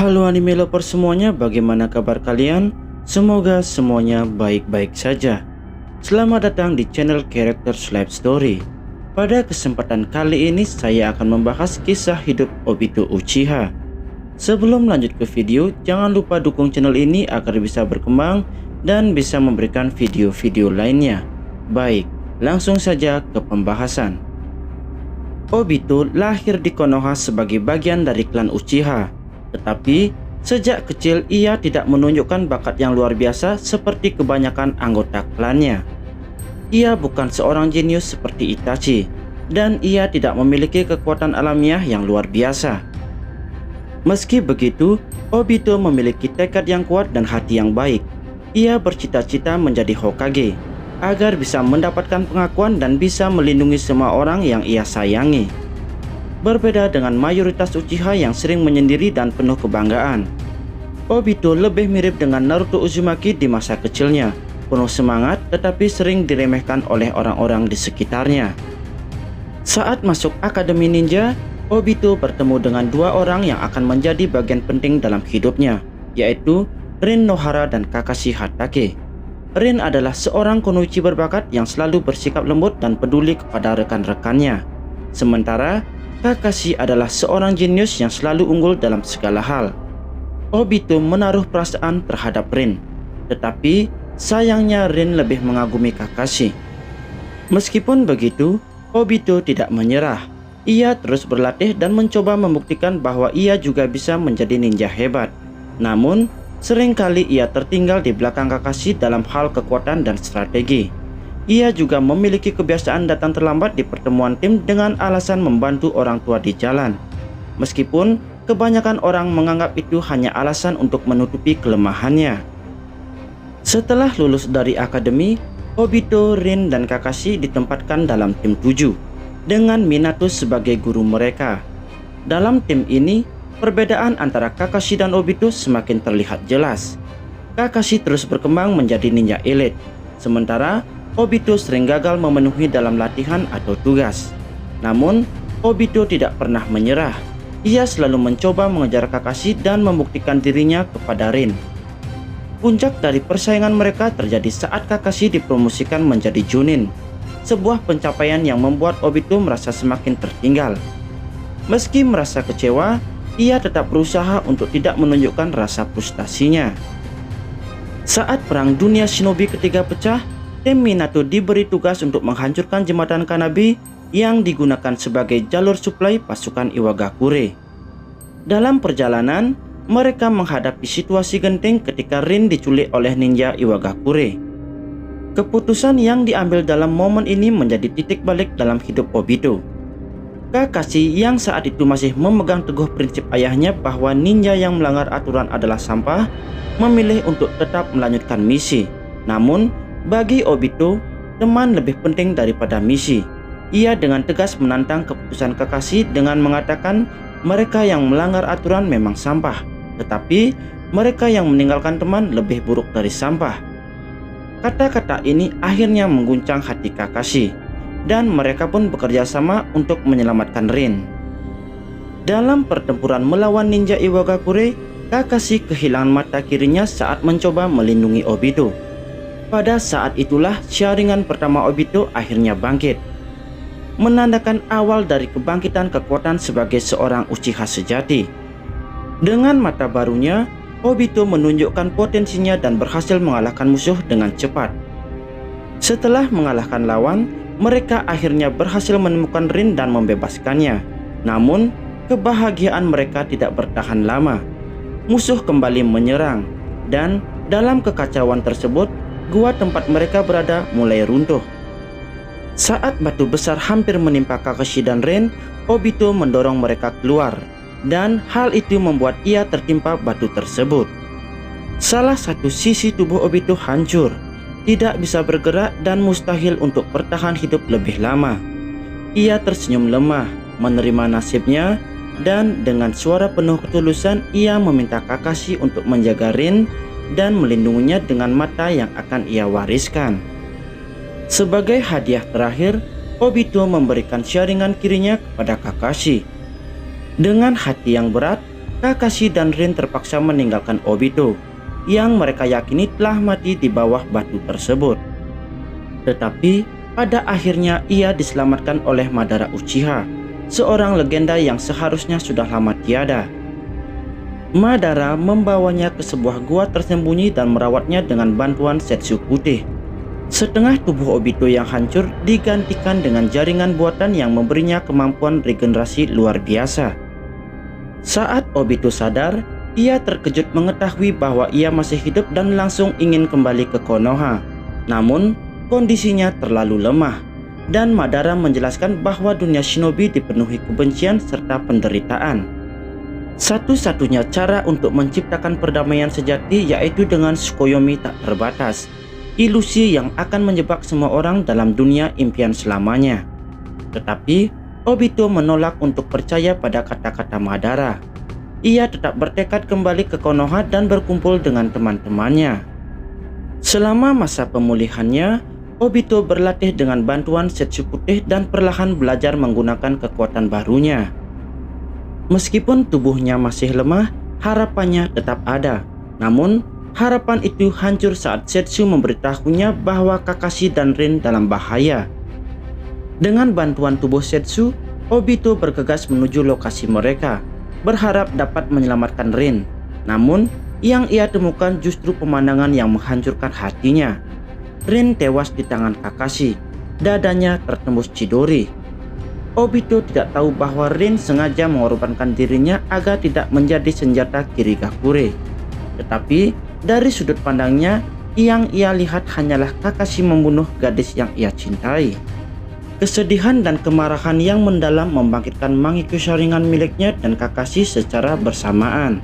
Halo anime lovers semuanya, bagaimana kabar kalian? Semoga semuanya baik-baik saja. Selamat datang di channel Characters Life Story. Pada kesempatan kali ini saya akan membahas kisah hidup Obito Uchiha. Sebelum lanjut ke video, jangan lupa dukung channel ini agar bisa berkembang dan bisa memberikan video-video lainnya. Baik, langsung saja ke pembahasan. Obito lahir di Konoha sebagai bagian dari klan Uchiha. Tetapi sejak kecil ia tidak menunjukkan bakat yang luar biasa seperti kebanyakan anggota klannya. Ia bukan seorang jenius seperti Itachi, dan ia tidak memiliki kekuatan alamiah yang luar biasa. Meski begitu, Obito memiliki tekad yang kuat dan hati yang baik. Ia bercita-cita menjadi Hokage, agar bisa mendapatkan pengakuan dan bisa melindungi semua orang yang ia sayangi. Berbeda dengan mayoritas Uchiha yang sering menyendiri dan penuh kebanggaan, Obito lebih mirip dengan Naruto Uzumaki di masa kecilnya, penuh semangat tetapi sering diremehkan oleh orang-orang di sekitarnya. Saat masuk Akademi Ninja, Obito bertemu dengan dua orang yang akan menjadi bagian penting dalam hidupnya, yaitu Rin Nohara dan Kakashi Hatake. Rin adalah seorang kunoichi berbakat yang selalu bersikap lembut dan peduli kepada rekan-rekannya. Sementara Kakashi adalah seorang jenius yang selalu unggul dalam segala hal. Obito menaruh perasaan terhadap Rin, tetapi sayangnya Rin lebih mengagumi Kakashi. Meskipun begitu, Obito tidak menyerah. Ia terus berlatih dan mencoba membuktikan bahwa ia juga bisa menjadi ninja hebat. Namun, seringkali ia tertinggal di belakang Kakashi dalam hal kekuatan dan strategi. Ia juga memiliki kebiasaan datang terlambat di pertemuan tim dengan alasan membantu orang tua di jalan. Meskipun kebanyakan orang menganggap itu hanya alasan untuk menutupi kelemahannya. Setelah lulus dari akademi, Obito, Rin, dan Kakashi ditempatkan dalam tim 7 dengan Minato sebagai guru mereka. Dalam tim ini, perbedaan antara Kakashi dan Obito semakin terlihat jelas. Kakashi terus berkembang menjadi ninja elit, sementara Obito sering gagal memenuhi dalam latihan atau tugas. Namun, Obito tidak pernah menyerah. Ia selalu mencoba mengejar Kakashi dan membuktikan dirinya kepada Rin. Puncak dari persaingan mereka terjadi saat Kakashi dipromosikan menjadi Chunin, sebuah pencapaian yang membuat Obito merasa semakin tertinggal. Meski merasa kecewa, ia tetap berusaha untuk tidak menunjukkan rasa frustasinya. Saat Perang Dunia Shinobi ketiga pecah, tim Minato diberi tugas untuk menghancurkan jembatan Kanabi yang digunakan sebagai jalur suplai pasukan Iwagakure. Dalam perjalanan, mereka menghadapi situasi genting ketika Rin diculik oleh ninja Iwagakure. Keputusan yang diambil dalam momen ini menjadi titik balik dalam hidup Obito. Kakashi yang saat itu masih memegang teguh prinsip ayahnya bahwa ninja yang melanggar aturan adalah sampah, memilih untuk tetap melanjutkan misi. Namun, bagi Obito, teman lebih penting daripada misi. Ia dengan tegas menantang keputusan Kakashi dengan mengatakan mereka yang melanggar aturan memang sampah, tetapi mereka yang meninggalkan teman lebih buruk dari sampah. Kata-kata ini akhirnya mengguncang hati Kakashi, dan mereka pun bekerja sama untuk menyelamatkan Rin. Dalam pertempuran melawan ninja Iwagakure, Kakashi kehilangan mata kirinya saat mencoba melindungi Obito. Pada saat itulah Sharingan pertama Obito akhirnya bangkit, menandakan awal dari kebangkitan kekuatan sebagai seorang Uchiha sejati. Dengan mata barunya, Obito menunjukkan potensinya dan berhasil mengalahkan musuh dengan cepat. Setelah mengalahkan lawan, mereka akhirnya berhasil menemukan Rin dan membebaskannya. Namun, kebahagiaan mereka tidak bertahan lama. Musuh kembali menyerang, dan dalam kekacauan tersebut, gua tempat mereka berada mulai runtuh. Saat batu besar hampir menimpa Kakashi dan Rin, Obito mendorong mereka keluar, dan hal itu membuat ia tertimpa batu tersebut. Salah satu sisi tubuh Obito hancur, tidak bisa bergerak dan mustahil untuk bertahan hidup lebih lama. Ia tersenyum lemah, menerima nasibnya, dan dengan suara penuh ketulusan ia meminta Kakashi untuk menjaga Rin dan melindunginya dengan mata yang akan ia wariskan. Sebagai hadiah terakhir, Obito memberikan Sharingan kirinya kepada Kakashi. Dengan hati yang berat, Kakashi dan Rin terpaksa meninggalkan Obito yang mereka yakini telah mati di bawah batu tersebut. Tetapi pada akhirnya ia diselamatkan oleh Madara Uchiha, seorang legenda yang seharusnya sudah lama tiada. Madara membawanya ke sebuah gua tersembunyi dan merawatnya dengan bantuan Zetsu putih. Setengah tubuh Obito yang hancur digantikan dengan jaringan buatan yang memberinya kemampuan regenerasi luar biasa. Saat Obito sadar, ia terkejut mengetahui bahwa ia masih hidup dan langsung ingin kembali ke Konoha. Namun, kondisinya terlalu lemah, dan Madara menjelaskan bahwa dunia shinobi dipenuhi kebencian serta penderitaan. Satu-satunya cara untuk menciptakan perdamaian sejati yaitu dengan Tsukuyomi tak terbatas, ilusi yang akan menjebak semua orang dalam dunia impian selamanya. Tetapi Obito menolak untuk percaya pada kata-kata Madara. Ia tetap bertekad kembali ke Konoha dan berkumpul dengan teman-temannya. Selama masa pemulihannya, Obito berlatih dengan bantuan Zetsu putih dan perlahan belajar menggunakan kekuatan barunya. Meskipun tubuhnya masih lemah, harapannya tetap ada. Namun, harapan itu hancur saat Zetsu memberitahunya bahwa Kakashi dan Rin dalam bahaya. Dengan bantuan tubuh Zetsu, Obito bergegas menuju lokasi mereka, berharap dapat menyelamatkan Rin. Namun, yang ia temukan justru pemandangan yang menghancurkan hatinya. Rin tewas di tangan Kakashi, dadanya tertembus Chidori. Obito tidak tahu bahwa Rin sengaja mengorbankan dirinya agar tidak menjadi senjata Kirigakure. Tetapi, dari sudut pandangnya, yang ia lihat hanyalah Kakashi membunuh gadis yang ia cintai. Kesedihan dan kemarahan yang mendalam membangkitkan Mangekyo Sharingan miliknya dan Kakashi secara bersamaan.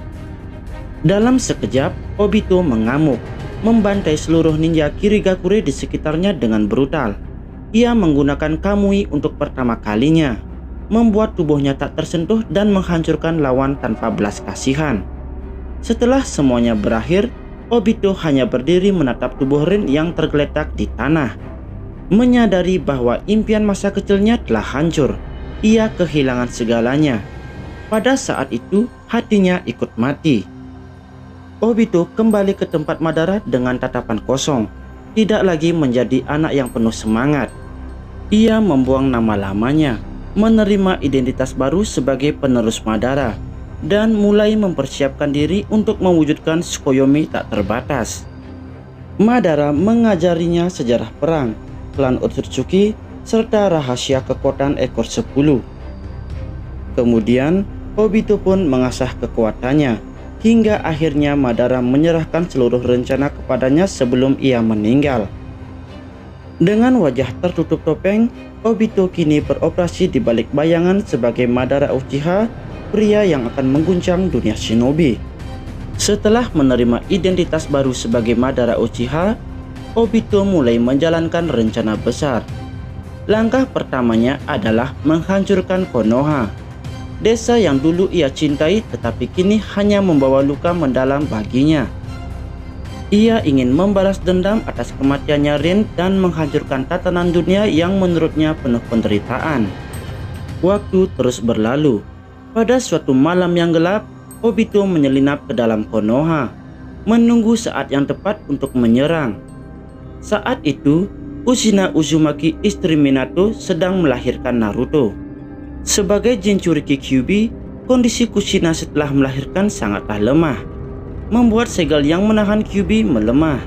Dalam sekejap, Obito mengamuk, membantai seluruh ninja Kirigakure di sekitarnya dengan brutal. Ia menggunakan Kamui untuk pertama kalinya, membuat tubuhnya tak tersentuh dan menghancurkan lawan tanpa belas kasihan. Setelah semuanya berakhir, Obito hanya berdiri menatap tubuh Rin yang tergeletak di tanah. Menyadari bahwa impian masa kecilnya telah hancur, ia kehilangan segalanya. Pada saat itu, hatinya ikut mati. Obito kembali ke tempat Madara dengan tatapan kosong, tidak lagi menjadi anak yang penuh semangat. Ia membuang nama lamanya, menerima identitas baru sebagai penerus Madara, dan mulai mempersiapkan diri untuk mewujudkan Tsukuyomi tak terbatas. Madara mengajarinya sejarah perang, klan Otsutsuki, serta rahasia kekuatan ekor 10. Kemudian, Obito pun mengasah kekuatannya, hingga akhirnya Madara menyerahkan seluruh rencana kepadanya sebelum ia meninggal. Dengan wajah tertutup topeng, Obito kini beroperasi di balik bayangan sebagai Madara Uchiha, pria yang akan mengguncang dunia shinobi. Setelah menerima identitas baru sebagai Madara Uchiha, Obito mulai menjalankan rencana besar. Langkah pertamanya adalah menghancurkan Konoha, desa yang dulu ia cintai tetapi kini hanya membawa luka mendalam baginya. Ia ingin membalas dendam atas kematiannya Rin dan menghancurkan tatanan dunia yang menurutnya penuh penderitaan. Waktu terus berlalu. Pada suatu malam yang gelap, Obito menyelinap ke dalam Konoha, menunggu saat yang tepat untuk menyerang. Saat itu, Kushina Uzumaki, istri Minato, sedang melahirkan Naruto. Sebagai Jinchuriki Kyuubi, kondisi Kushina setelah melahirkan sangatlah lemah, membuat segel yang menahan Kyuubi melemah.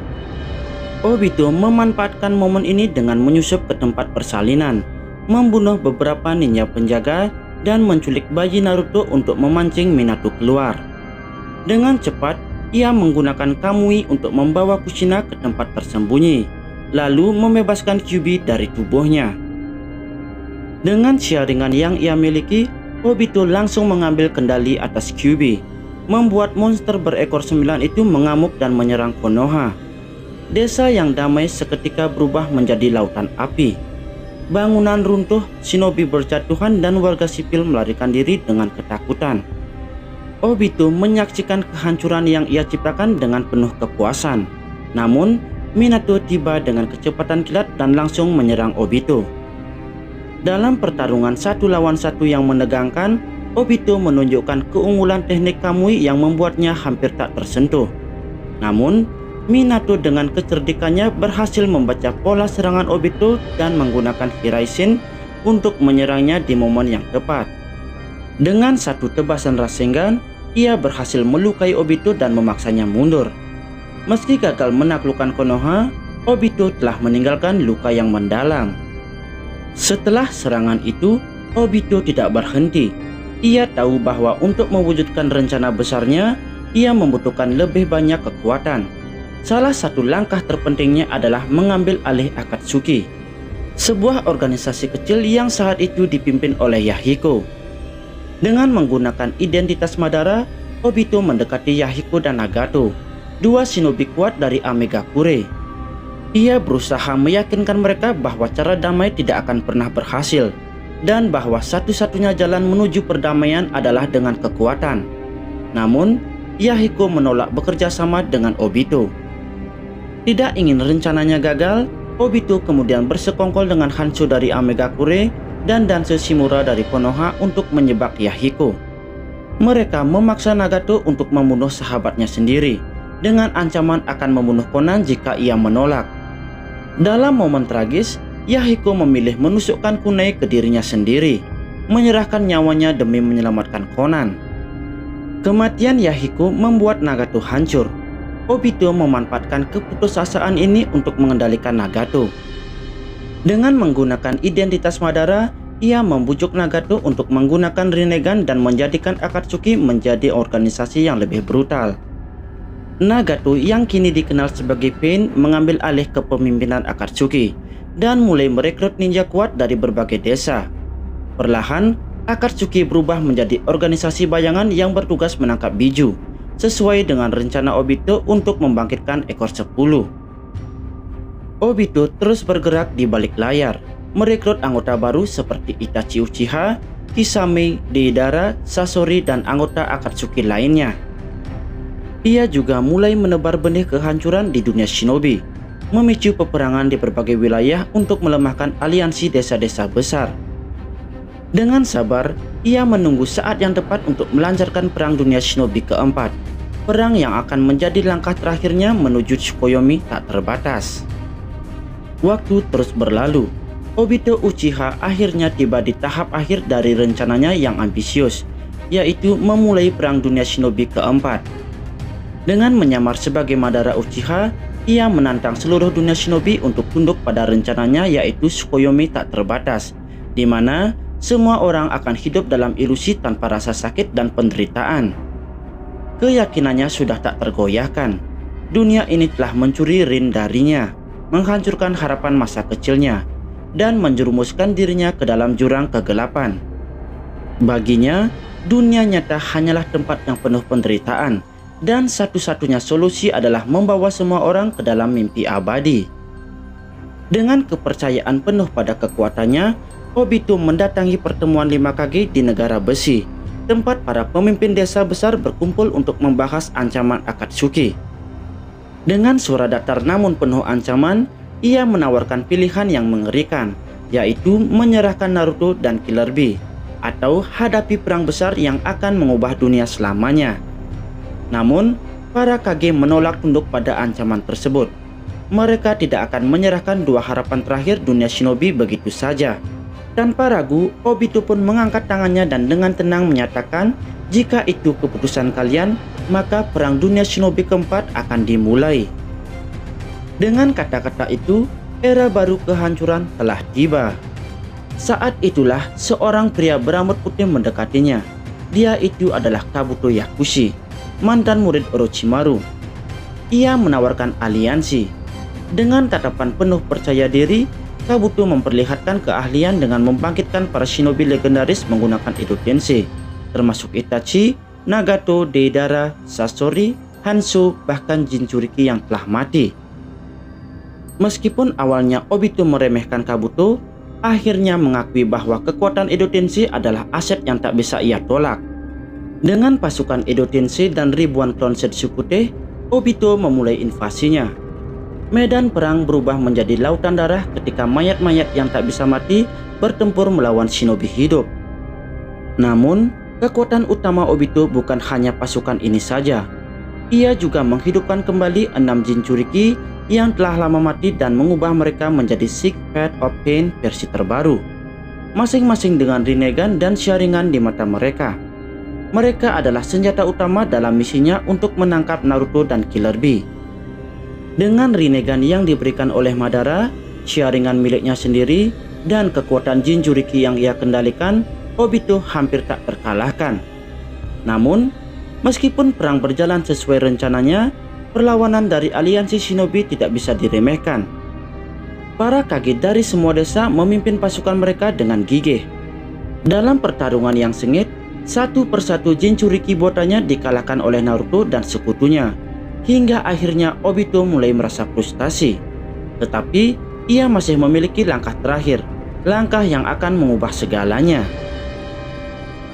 Obito memanfaatkan momen ini dengan menyusup ke tempat persalinan, membunuh beberapa ninja penjaga, dan menculik bayi Naruto untuk memancing Minato keluar. Dengan cepat, ia menggunakan Kamui untuk membawa Kushina ke tempat tersembunyi, lalu membebaskan Kyuubi dari tubuhnya. Dengan Sharingan yang ia miliki, Obito langsung mengambil kendali atas Kyuubi, membuat monster berekor 9 itu mengamuk dan menyerang Konoha. Desa yang damai seketika berubah menjadi lautan api. Bangunan runtuh, shinobi berjatuhan, dan warga sipil melarikan diri dengan ketakutan. Obito menyaksikan kehancuran yang ia ciptakan dengan penuh kepuasan. Namun, Minato tiba dengan kecepatan kilat dan langsung menyerang Obito. Dalam pertarungan 1 lawan 1 yang menegangkan, Obito menunjukkan keunggulan teknik Kamui yang membuatnya hampir tak tersentuh. Namun, Minato dengan kecerdikannya berhasil membaca pola serangan Obito dan menggunakan Hiraishin untuk menyerangnya di momen yang tepat. Dengan satu tebasan Rasengan, ia berhasil melukai Obito dan memaksanya mundur. Meski gagal menaklukkan Konoha, Obito telah meninggalkan luka yang mendalam. Setelah serangan itu, Obito tidak berhenti. Ia tahu bahwa untuk mewujudkan rencana besarnya, ia membutuhkan lebih banyak kekuatan. Salah satu langkah terpentingnya adalah mengambil alih Akatsuki, sebuah organisasi kecil yang saat itu dipimpin oleh Yahiko. Dengan menggunakan identitas Madara, Obito mendekati Yahiko dan Nagato, dua shinobi kuat dari Amegakure. Ia berusaha meyakinkan mereka bahwa cara damai tidak akan pernah berhasil, dan bahwa satu-satunya jalan menuju perdamaian adalah dengan kekuatan. Namun, Yahiko menolak bekerja sama dengan Obito. Tidak ingin rencananya gagal, Obito kemudian bersekongkol dengan Hanzo dari Amegakure dan Danse Shimura dari Konoha untuk menyebak Yahiko. Mereka memaksa Nagato untuk membunuh sahabatnya sendiri, dengan ancaman akan membunuh Conan jika ia menolak. Dalam momen tragis, Yahiko memilih menusukkan kunai ke dirinya sendiri, menyerahkan nyawanya demi menyelamatkan Conan. Kematian Yahiko membuat Nagato hancur. Obito memanfaatkan keputusasaan ini untuk mengendalikan Nagato. Dengan menggunakan identitas Madara, ia membujuk Nagato untuk menggunakan Rinnegan dan menjadikan Akatsuki menjadi organisasi yang lebih brutal. Nagato yang kini dikenal sebagai Pain mengambil alih kepemimpinan Akatsuki dan mulai merekrut ninja kuat dari berbagai desa. Perlahan, Akatsuki berubah menjadi organisasi bayangan yang bertugas menangkap Biju, sesuai dengan rencana Obito untuk membangkitkan ekor 10. Obito terus bergerak di balik layar, merekrut anggota baru seperti Itachi Uchiha, Kisame, Deidara, Sasori, dan anggota Akatsuki lainnya. Ia juga mulai menebar benih kehancuran di dunia shinobi, memicu peperangan di berbagai wilayah untuk melemahkan aliansi desa-desa besar. Dengan sabar, ia menunggu saat yang tepat untuk melancarkan perang dunia shinobi keempat, perang yang akan menjadi langkah terakhirnya menuju Tsukuyomi tak terbatas. Waktu terus berlalu. Obito Uchiha akhirnya tiba di tahap akhir dari rencananya yang ambisius, yaitu memulai perang dunia shinobi keempat. Dengan menyamar sebagai Madara Uchiha, ia menantang seluruh dunia shinobi untuk tunduk pada rencananya, yaitu Tsukuyomi tak terbatas, di mana semua orang akan hidup dalam ilusi tanpa rasa sakit dan penderitaan. Keyakinannya sudah tak tergoyahkan. Dunia ini telah mencuri Rin darinya, menghancurkan harapan masa kecilnya, dan menjerumuskan dirinya ke dalam jurang kegelapan. Baginya, dunia nyata hanyalah tempat yang penuh penderitaan, dan satu-satunya solusi adalah membawa semua orang ke dalam mimpi abadi. Dengan kepercayaan penuh pada kekuatannya, Obito mendatangi pertemuan 5 kage di negara besi, tempat para pemimpin desa besar berkumpul untuk membahas ancaman Akatsuki. Dengan suara datar namun penuh ancaman, ia menawarkan pilihan yang mengerikan, yaitu menyerahkan Naruto dan Killer Bee, atau hadapi perang besar yang akan mengubah dunia selamanya. Namun, para kage menolak tunduk pada ancaman tersebut. Mereka tidak akan menyerahkan dua harapan terakhir dunia shinobi begitu saja. Tanpa ragu, Obito pun mengangkat tangannya dan dengan tenang menyatakan, jika itu keputusan kalian, maka perang dunia shinobi keempat akan dimulai. Dengan kata-kata itu, era baru kehancuran telah tiba. Saat itulah seorang pria berambut putih mendekatinya. Dia itu adalah Kabuto Yakushi, mantan murid Orochimaru. Ia menawarkan aliansi. Dengan tatapan penuh percaya diri, Kabuto memperlihatkan keahlian dengan membangkitkan para shinobi legendaris menggunakan Edo Tensei, termasuk Itachi, Nagato, Deidara, Sasori, Hanzo, bahkan Jinchuriki yang telah mati. Meskipun awalnya Obito meremehkan Kabuto, akhirnya mengakui bahwa kekuatan Edo Tensei adalah aset yang tak bisa ia tolak. Dengan pasukan Edo Tensei dan ribuan klon Setsukute, Obito memulai invasinya. Medan perang berubah menjadi lautan darah ketika mayat-mayat yang tak bisa mati bertempur melawan shinobi hidup. Namun, Kekuatan utama Obito bukan hanya pasukan ini saja. Ia juga menghidupkan kembali 6 Jinchuriki yang telah lama mati dan mengubah mereka menjadi Six Paths of Pain versi terbaru, masing-masing dengan Rinnegan dan Sharingan di mata mereka. Mereka adalah senjata utama dalam misinya untuk menangkap Naruto dan Killer Bee. Dengan Rinnegan yang diberikan oleh Madara, Sharingan miliknya sendiri, dan kekuatan Jinchuriki yang ia kendalikan, Obito hampir tak terkalahkan. Namun, meskipun perang berjalan sesuai rencananya, perlawanan dari aliansi shinobi tidak bisa diremehkan. Para kage dari semua desa memimpin pasukan mereka dengan gigih. Dalam pertarungan yang sengit, satu persatu Jinchuriki buatannya dikalahkan oleh Naruto dan sekutunya, hingga akhirnya Obito mulai merasa frustasi. Tetapi, ia masih memiliki langkah terakhir, langkah yang akan mengubah segalanya.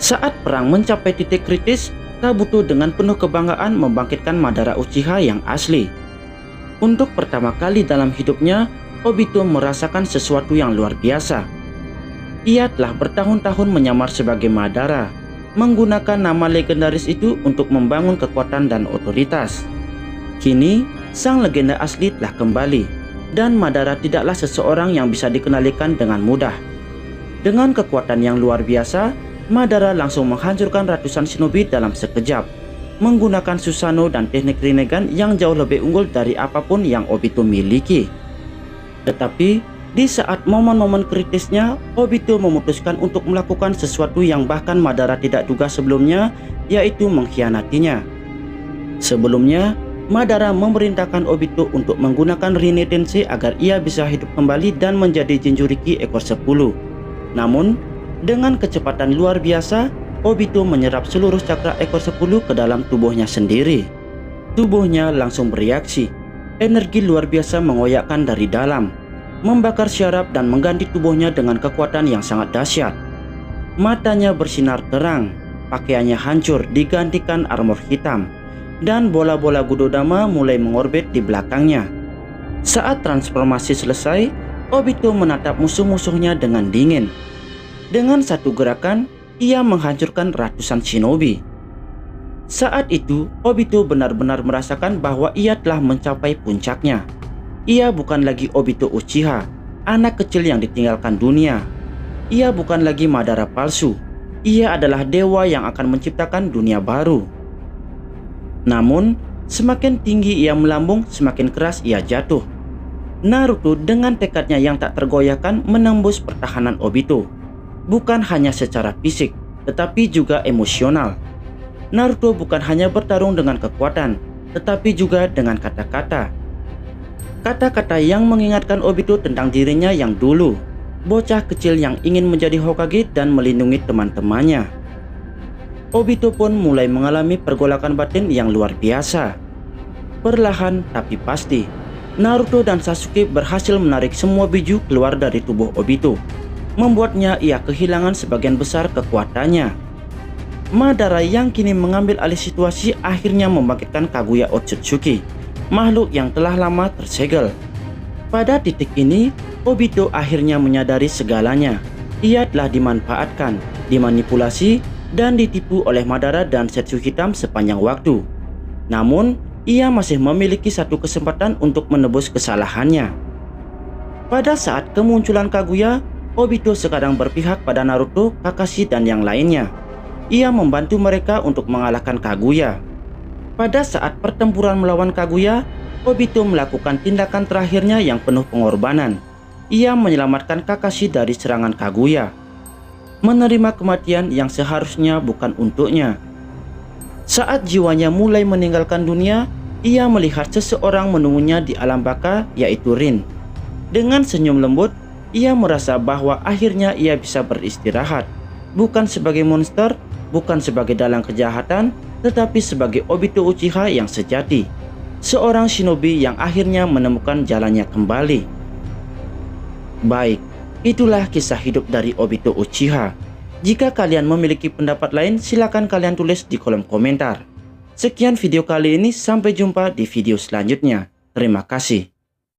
Saat perang mencapai titik kritis, Kabuto dengan penuh kebanggaan membangkitkan Madara Uchiha yang asli. Untuk pertama kali dalam hidupnya, Obito merasakan sesuatu yang luar biasa. Ia telah bertahun-tahun menyamar sebagai Madara, menggunakan nama legendaris itu untuk membangun kekuatan dan otoritas. Kini, sang legenda asli telah kembali, dan Madara tidaklah seseorang yang bisa dikenalikan dengan mudah. Dengan kekuatan yang luar biasa, Madara langsung menghancurkan ratusan shinobi dalam sekejap, menggunakan Susanoo dan teknik Rinnegan yang jauh lebih unggul dari apapun yang Obito miliki. Tetapi, di saat momen-momen kritisnya, Obito memutuskan untuk melakukan sesuatu yang bahkan Madara tidak duga sebelumnya, yaitu mengkhianatinya. Sebelumnya, Madara memerintahkan Obito untuk menggunakan Rinne Tensei agar ia bisa hidup kembali dan menjadi Jinchuriki ekor 10. Namun, dengan kecepatan luar biasa, Obito menyerap seluruh cakra ekor 10 ke dalam tubuhnya sendiri. Tubuhnya langsung bereaksi. Energi luar biasa mengoyakkan dari dalam, membakar syaraf dan mengganti tubuhnya dengan kekuatan yang sangat dahsyat. Matanya bersinar terang, pakaiannya hancur digantikan armor hitam, dan bola-bola Gudodama mulai mengorbit di belakangnya. Saat transformasi selesai, Obito menatap musuh-musuhnya dengan dingin. Dengan satu gerakan, ia menghancurkan ratusan shinobi. Saat itu, Obito benar-benar merasakan bahwa ia telah mencapai puncaknya. Ia bukan lagi Obito Uchiha, anak kecil yang ditinggalkan dunia. Ia bukan lagi Madara palsu. Ia adalah dewa yang akan menciptakan dunia baru. Namun, semakin tinggi ia melambung, semakin keras ia jatuh. Naruto dengan tekadnya yang tak tergoyahkan menembus pertahanan Obito. Bukan hanya secara fisik, tetapi juga emosional. Naruto bukan hanya bertarung dengan kekuatan, tetapi juga dengan kata-kata. Kata-kata yang mengingatkan Obito tentang dirinya yang dulu, bocah kecil yang ingin menjadi Hokage dan melindungi teman-temannya. Obito pun mulai mengalami pergolakan batin yang luar biasa. Perlahan tapi pasti, Naruto dan Sasuke berhasil menarik semua biju keluar dari tubuh Obito, membuatnya ia kehilangan sebagian besar kekuatannya. Madara yang kini mengambil alih situasi akhirnya membangkitkan Kaguya Otsutsuki, makhluk yang telah lama tersegel. Pada titik ini, Obito akhirnya menyadari segalanya. Ia telah dimanfaatkan, dimanipulasi, dan ditipu oleh Madara dan Setsu Hitam sepanjang waktu. Namun, ia masih memiliki satu kesempatan untuk menebus kesalahannya. Pada saat kemunculan Kaguya, Obito sekarang berpihak pada Naruto, Kakashi, dan yang lainnya. Ia membantu mereka untuk mengalahkan Kaguya. Pada saat pertempuran melawan Kaguya, Obito melakukan tindakan terakhirnya yang penuh pengorbanan. Ia menyelamatkan Kakashi dari serangan Kaguya, menerima kematian yang seharusnya bukan untuknya. Saat jiwanya mulai meninggalkan dunia, ia melihat seseorang menunggunya di alam baka, yaitu Rin. Dengan senyum lembut, ia merasa bahwa akhirnya ia bisa beristirahat, bukan sebagai monster, bukan sebagai dalang kejahatan, tetapi sebagai Obito Uchiha yang sejati, seorang shinobi yang akhirnya menemukan jalannya kembali. Baik, itulah kisah hidup dari Obito Uchiha. Jika kalian memiliki pendapat lain, silakan kalian tulis di kolom komentar. Sekian video kali ini, sampai jumpa di video selanjutnya. Terima kasih.